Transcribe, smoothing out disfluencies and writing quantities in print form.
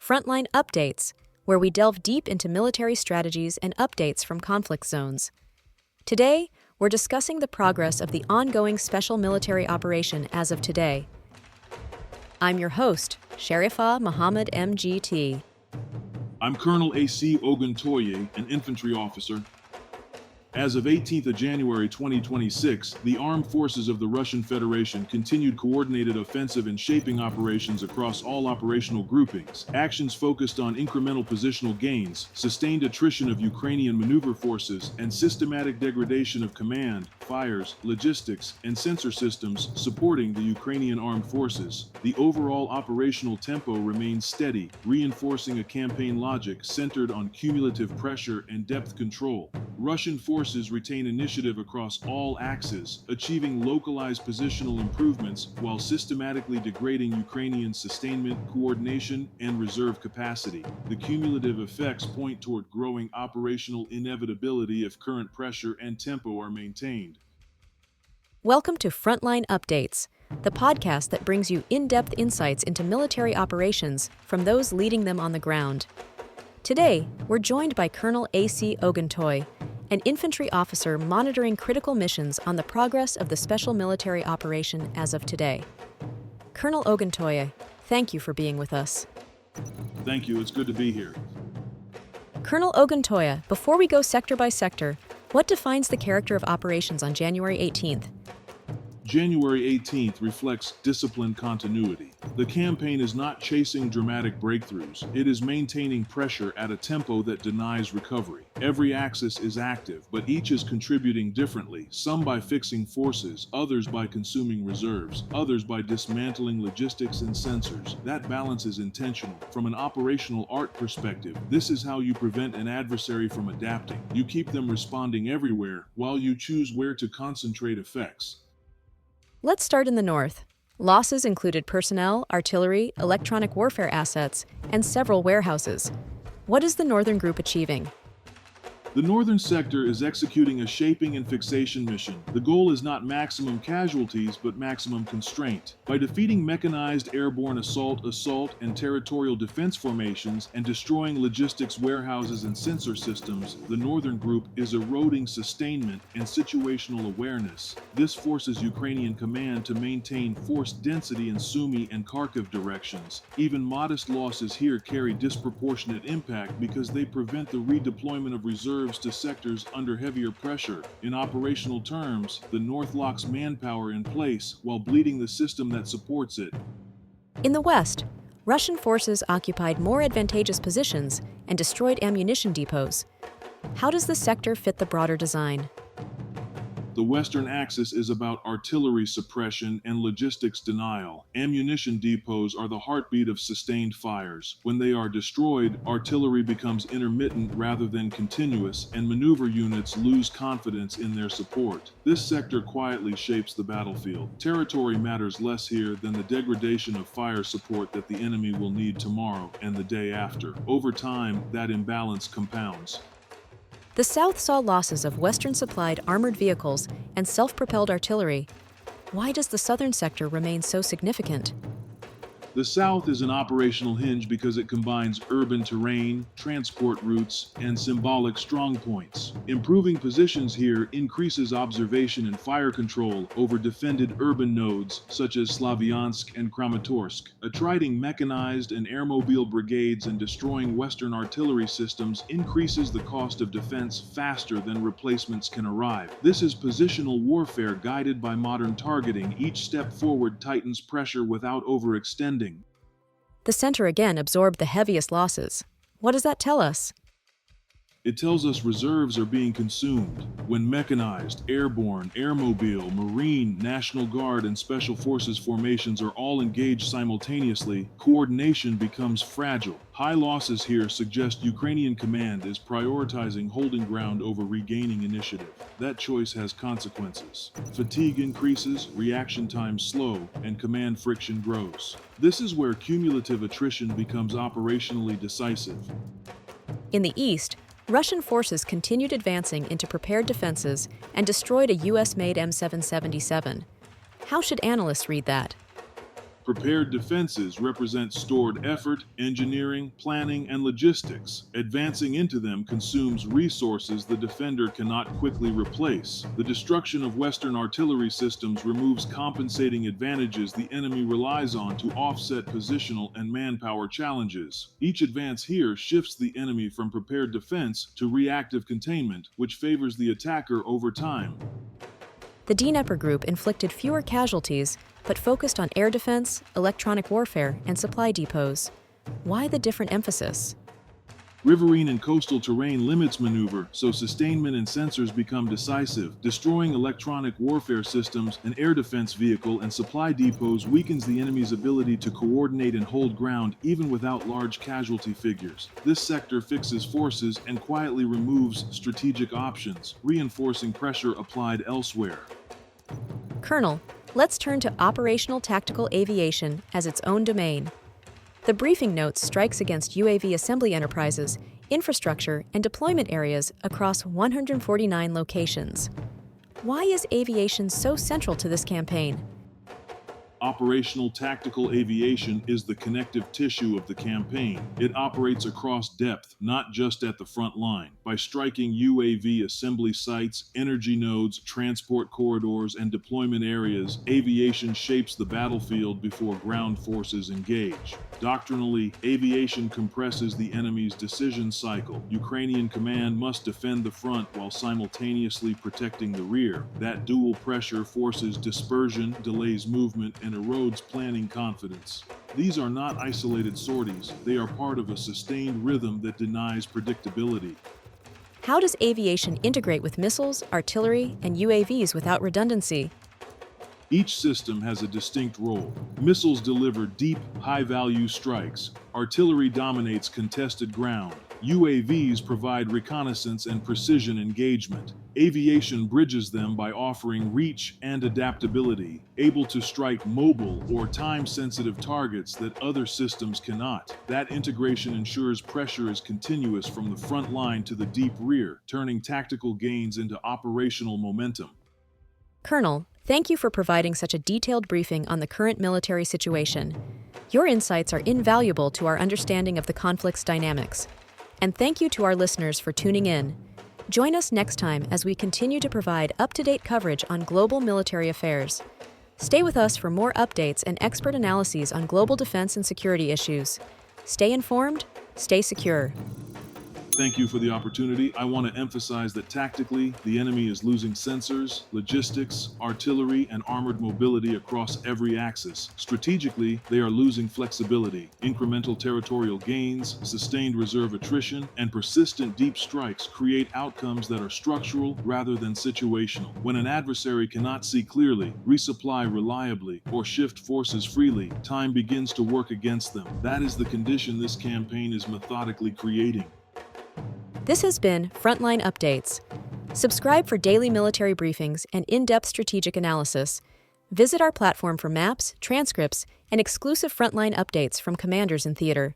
Frontline Updates, where we delve deep into military strategies and updates from conflict zones. Today, we're discussing the progress of the ongoing special military operation as of today. I'm your host, Sharifah Muhammad MGT. I'm Colonel A.C. Oguntoye, an Infantry Officer. As of 18th of January 2026, the armed forces of the Russian Federation continued coordinated offensive and shaping operations across all operational groupings. Actions focused on incremental positional gains, sustained attrition of Ukrainian maneuver forces, and systematic degradation of command, fires, logistics, and sensor systems supporting the Ukrainian armed forces. The overall operational tempo remains steady, reinforcing a campaign logic centered on cumulative pressure and depth control. Russian forces retain initiative across all axes, achieving localized positional improvements while systematically degrading Ukrainian sustainment, coordination, and reserve capacity. The cumulative effects point toward growing operational inevitability if current pressure and tempo are maintained. Welcome to Frontline Updates, the podcast that brings you in-depth insights into military operations from those leading them on the ground. Today, we're joined by Colonel A.C. Oguntoye, an infantry officer monitoring critical missions on the progress of the special military operation as of today. Colonel Oguntoye, thank you for being with us. Thank you, it's good to be here. Colonel Oguntoye, before we go sector by sector, what defines the character of operations on January 18th? January 18th reflects disciplined continuity. The campaign is not chasing dramatic breakthroughs. It is maintaining pressure at a tempo that denies recovery. Every axis is active, but each is contributing differently, some by fixing forces, others by consuming reserves, others by dismantling logistics and sensors. That balance is intentional. From an operational art perspective, this is how you prevent an adversary from adapting. You keep them responding everywhere, while you choose where to concentrate effects. Let's start in the north. Losses included personnel, artillery, electronic warfare assets, and several warehouses. What is the northern group achieving? The northern sector is executing a shaping and fixation mission. The goal is not maximum casualties, but maximum constraint. By defeating mechanized airborne assault, and territorial defense formations, and destroying logistics warehouses and sensor systems, the northern group is eroding sustainment and situational awareness. This forces Ukrainian command to maintain force density in Sumy and Kharkiv directions. Even modest losses here carry disproportionate impact because they prevent the redeployment of reserves to sectors under heavier pressure. In operational terms, the North locks manpower in place while bleeding the system that supports it. In the west, Russian forces occupied more advantageous positions and destroyed ammunition depots. How does the sector fit the broader design? The western axis is about artillery suppression and logistics denial. Ammunition depots are the heartbeat of sustained fires. When they are destroyed, artillery becomes intermittent rather than continuous, and maneuver units lose confidence in their support. This sector quietly shapes the battlefield. Territory matters less here than the degradation of fire support that the enemy will need tomorrow and the day after. Over time, that imbalance compounds. The South saw losses of Western-supplied armored vehicles and self-propelled artillery. Why does the Southern sector remain so significant? The South is an operational hinge because it combines urban terrain, transport routes, and symbolic strongpoints. Improving positions here increases observation and fire control over defended urban nodes such as Slavyansk and Kramatorsk. Attriting mechanized and airmobile brigades and destroying Western artillery systems increases the cost of defense faster than replacements can arrive. This is positional warfare guided by modern targeting. Each step forward tightens pressure without overextending. The center again absorbed the heaviest losses. What does that tell us? It tells us reserves are being consumed. When mechanized, airborne, airmobile, Marine, National Guard, and Special Forces formations are all engaged simultaneously, coordination becomes fragile. High losses here suggest Ukrainian command is prioritizing holding ground over regaining initiative. That choice has consequences. Fatigue increases, reaction times slow, and command friction grows. This is where cumulative attrition becomes operationally decisive. In the east, Russian forces continued advancing into prepared defenses and destroyed a U.S.-made M777. How should analysts read that? Prepared defenses represent stored effort, engineering, planning, and logistics. Advancing into them consumes resources the defender cannot quickly replace. The destruction of Western artillery systems removes compensating advantages the enemy relies on to offset positional and manpower challenges. Each advance here shifts the enemy from prepared defense to reactive containment, which favors the attacker over time. The Dnepr group inflicted fewer casualties, but focused on air defense, electronic warfare, and supply depots. Why the different emphasis? Riverine and coastal terrain limits maneuver, so sustainment and sensors become decisive. Destroying electronic warfare systems, an air defense vehicle, and supply depots weakens the enemy's ability to coordinate and hold ground even without large casualty figures. This sector fixes forces and quietly removes strategic options, reinforcing pressure applied elsewhere. Colonel, let's turn to operational tactical aviation as its own domain. The briefing notes strikes against UAV assembly enterprises, infrastructure, and deployment areas across 149 locations. Why is aviation so central to this campaign? Operational tactical aviation is the connective tissue of the campaign. It operates across depth, not just at the front line. By striking UAV assembly sites, energy nodes, transport corridors, and deployment areas, aviation shapes the battlefield before ground forces engage. Doctrinally, aviation compresses the enemy's decision cycle. Ukrainian command must defend the front while simultaneously protecting the rear. That dual pressure forces dispersion, delays movement, and erodes planning confidence. These are not isolated sorties. They are part of a sustained rhythm that denies predictability. How does aviation integrate with missiles, artillery, and UAVs without redundancy? Each system has a distinct role. Missiles deliver deep, high-value strikes. Artillery dominates contested ground. UAVs provide reconnaissance and precision engagement. Aviation bridges them by offering reach and adaptability, able to strike mobile or time-sensitive targets that other systems cannot. That integration ensures pressure is continuous from the front line to the deep rear, turning tactical gains into operational momentum. Colonel, thank you for providing such a detailed briefing on the current military situation. Your insights are invaluable to our understanding of the conflict's dynamics. And thank you to our listeners for tuning in. Join us next time as we continue to provide up-to-date coverage on global military affairs. Stay with us for more updates and expert analyses on global defense and security issues. Stay informed, stay secure. Thank you for the opportunity. I want to emphasize that tactically, the enemy is losing sensors, logistics, artillery, and armored mobility across every axis. Strategically, they are losing flexibility. Incremental territorial gains, sustained reserve attrition, and persistent deep strikes create outcomes that are structural rather than situational. When an adversary cannot see clearly, resupply reliably, or shift forces freely, time begins to work against them. That is the condition this campaign is methodically creating. This has been Frontline Updates. Subscribe for daily military briefings and in-depth strategic analysis. Visit our platform for maps, transcripts, and exclusive Frontline updates from commanders in theater.